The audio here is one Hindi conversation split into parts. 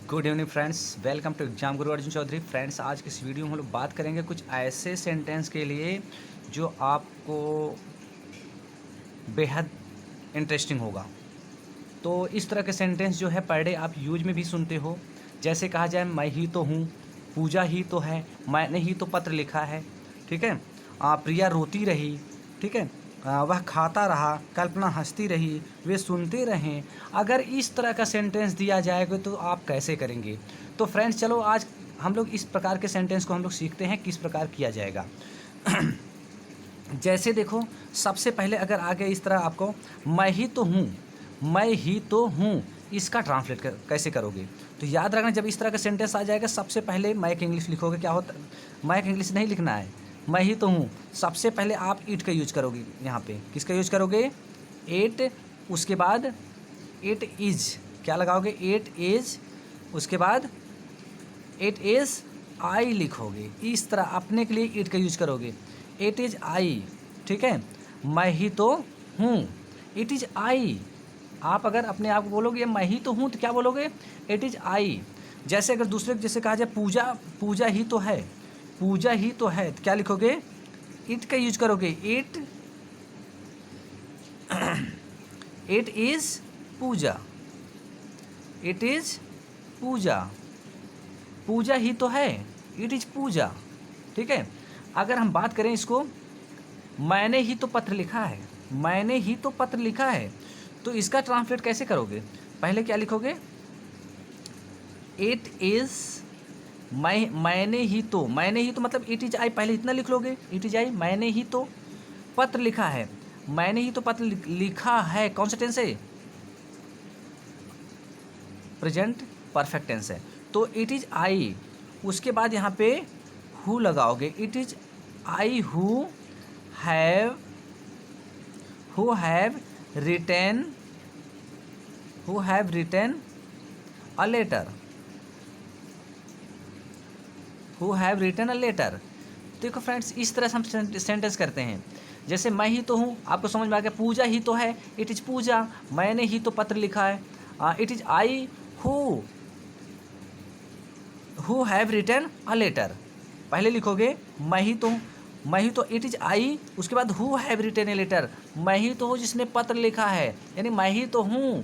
Good evening friends, welcome to exam Guru Arjun Chaudhary. Friends, आज की इस वीडियो में हम लोग बात करेंगे कुछ ऐसे सेंटेंस के लिए जो आपको बेहद इंटरेस्टिंग होगा। तो इस तरह के सेंटेंस जो है पर डे आप यूज में भी सुनते हो। जैसे कहा जाए मैं ही तो हूँ, पूजा ही तो है, मैंने ही तो पत्र लिखा है। ठीक है। प्रिया रोती रही। ठीक है। वह खाता रहा, कल्पना हंसती रही, वे सुनते रहें। अगर इस तरह का सेंटेंस दिया जाएगा तो आप कैसे करेंगे? तो फ्रेंड्स, चलो आज हम लोग इस प्रकार के सेंटेंस को हम लोग सीखते हैं किस प्रकार किया जाएगा। जैसे देखो, सबसे पहले अगर आ गया इस तरह आपको मैं ही तो हूँ, मैं ही तो हूँ, इसका ट्रांसलेट कैसे करोगे? तो याद रखना, जब इस तरह का सेंटेंस आ जाएगा सबसे पहले मैक इंग्लिश लिखोगे। क्या होता, मैक इंग्लिश नहीं लिखना है, मैं ही तो हूँ। सबसे पहले आप इट का यूज करोगे। यहाँ पे किसका यूज करोगे? इट। उसके बाद इट इज़ क्या लगाओगे? It is. उसके बाद इट इज़ आई लिखोगे। इस तरह अपने के लिए इट का यूज करोगे। इट इज़ आई। ठीक है। मैं ही तो हूँ, इट इज़ आई। आप अगर अपने आप को बोलोगे मैं ही तो हूँ तो क्या बोलोगे? इट इज़ आई। जैसे अगर दूसरे जैसे कहा जाए पूजा, पूजा ही तो है, पूजा ही तो है, तो क्या लिखोगे? इट का यूज करोगे। It it is Puja, it is Puja, Puja ही तो है, इट इज़ पूजा। ठीक है। अगर हम बात करें इसको, मैंने ही तो पत्र लिखा है, मैंने ही तो पत्र लिखा है, तो इसका ट्रांसलेट कैसे करोगे? पहले क्या लिखोगे? इट इज़, मैंने ही तो, मैंने ही तो मतलब इट इज़ आई, पहले इतना लिख लोगे, इट इज़ आई, मैंने ही तो पत्र लिखा है, मैंने ही तो पत्र लिखा है। कौन सा टेंस है? प्रेजेंट परफेक्ट टेंस है। तो इट इज़ आई, उसके बाद यहाँ पे हु लगाओगे। इट इज़ आई हु हैव, हु हैव रिटेन, हु हैव रिटेन अ लेटर, हु हैव रिटन अ लेटर। देखो फ्रेंड्स, इस तरह से हम सेंटेंस करते हैं। जैसे मैं ही तो हूँ, आपको समझ में आ गया। पूजा ही तो है, इट इज़ पूजा। मैंने ही तो पत्र लिखा है, इट इज़ आई हु हैव रिटन अ लेटर। पहले लिखोगे मैं ही तो हूँ, मैं ही तो, इट इज़ आई, उसके बाद हु हैव रिटन ए लेटर, मैं ही तो हूँ जिसने पत्र लिखा है, यानी मैं ही तो हूँ,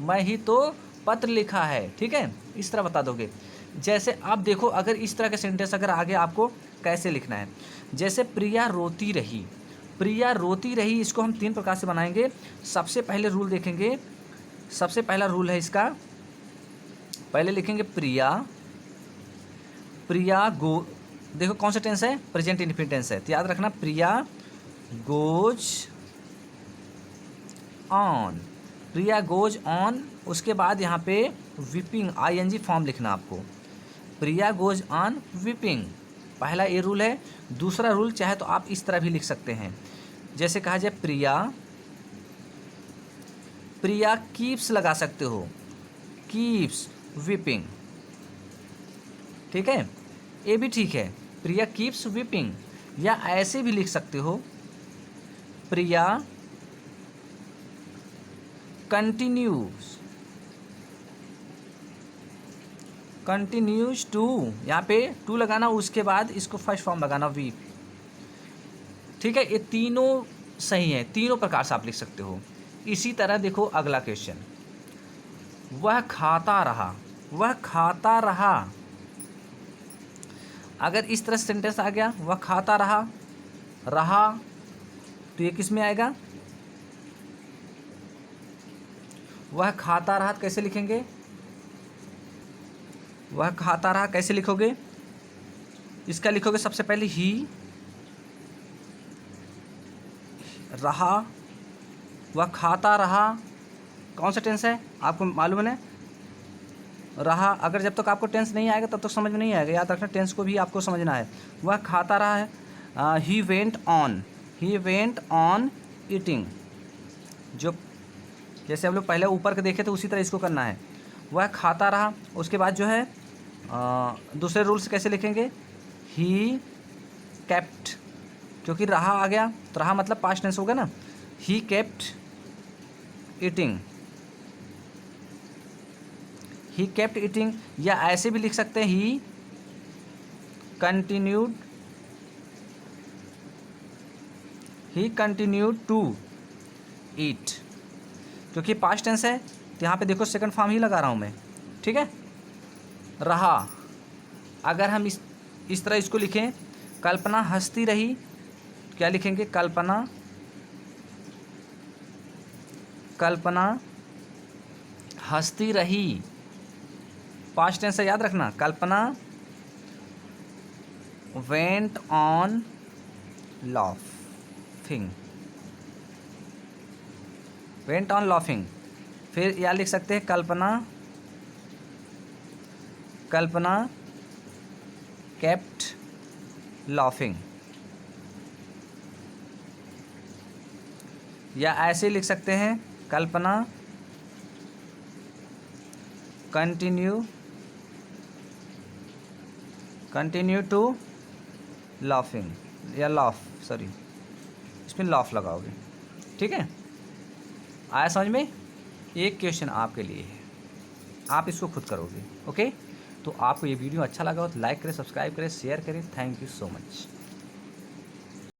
मैं ही तो पत्र लिखा है। ठीक है। इस तरह बता दोगे। जैसे आप देखो, अगर इस तरह के सेंटेंस अगर आगे आपको कैसे लिखना है। जैसे प्रिया रोती रही, प्रिया रोती रही, इसको हम 3 प्रकार से बनाएंगे। सबसे पहले रूल देखेंगे, सबसे पहला रूल है इसका, पहले लिखेंगे प्रिया, प्रिया गो, देखो कौन सा टेंस है? प्रेजेंट इंडेफिनिट टेंस है, तो याद रखना Priya goes on, Priya goes on. उसके बाद यहाँ पे विपिंग आईएनजी फॉर्म लिखना आपको, प्रिया गोज ऑन विपिंग। पहला ये रूल है। दूसरा रूल चाहे तो आप इस तरह भी लिख सकते हैं। जैसे कहा जाए प्रिया, प्रिया कीप्स लगा सकते हो, कीप्स विपिंग। ठीक है, ये भी ठीक है, प्रिया कीप्स विपिंग। या ऐसे भी लिख सकते हो, प्रिया कंटिन्यूज, कंटिन्यूज टू, यहाँ पे टू लगाना, उसके बाद इसको फर्स्ट फॉर्म लगाना वीप। ठीक है, ये तीनों सही है, तीनों प्रकार से आप लिख सकते हो। इसी तरह देखो अगला क्वेश्चन, वह खाता रहा, वह खाता रहा। अगर इस तरह सेंटेंस आ गया, वह खाता रहा, रहा, तो ये किस में आएगा? वह खाता रहा, तो कैसे लिखेंगे? वह खाता रहा कैसे लिखोगे? इसका लिखोगे सबसे पहले ही रहा, वह खाता रहा, कौन सा टेंस है आपको मालूम है? रहा। अगर जब तक आपको टेंस नहीं आएगा तब तक समझ में नहीं आएगा, याद रखना टेंस को भी आपको समझना है। वह खाता रहा है, he went on, he went on eating. जो जैसे हम लोग पहले ऊपर के देखे थे उसी तरह इसको करना है। वह खाता रहा, उसके बाद जो है दूसरे रूल से कैसे लिखेंगे? ही केप्ट, क्योंकि रहा आ गया तो रहा मतलब पास्ट टेंस होगा ना। He kept eating, he kept eating, या ऐसे भी लिख सकते हैं ही कंटिन्यूड टू ईट, क्योंकि पास्ट टेंस है तो यहाँ पे देखो सेकंड फॉर्म ही लगा रहा हूँ मैं, ठीक है। रहा, अगर हम इस तरह इसको लिखें, कल्पना हंसती रही, क्या लिखेंगे, कल्पना हंसती रही, पास्ट टेंस है याद रखना। Kalpana went on laughing, went on laughing. फिर या लिख सकते हैं कल्पना केप्ट लाफिंग, या ऐसे लिख सकते हैं कल्पना कंटिन्यू टू लाफिंग, या इसमें लाफ लगाओगे, ठीक है। आया समझ में? एक क्वेश्चन आपके लिए है, आप इसको खुद करोगे, ओके। तो आपको ये वीडियो अच्छा लगा हो तो लाइक करें, सब्सक्राइब करें, शेयर करें। Thank you so much.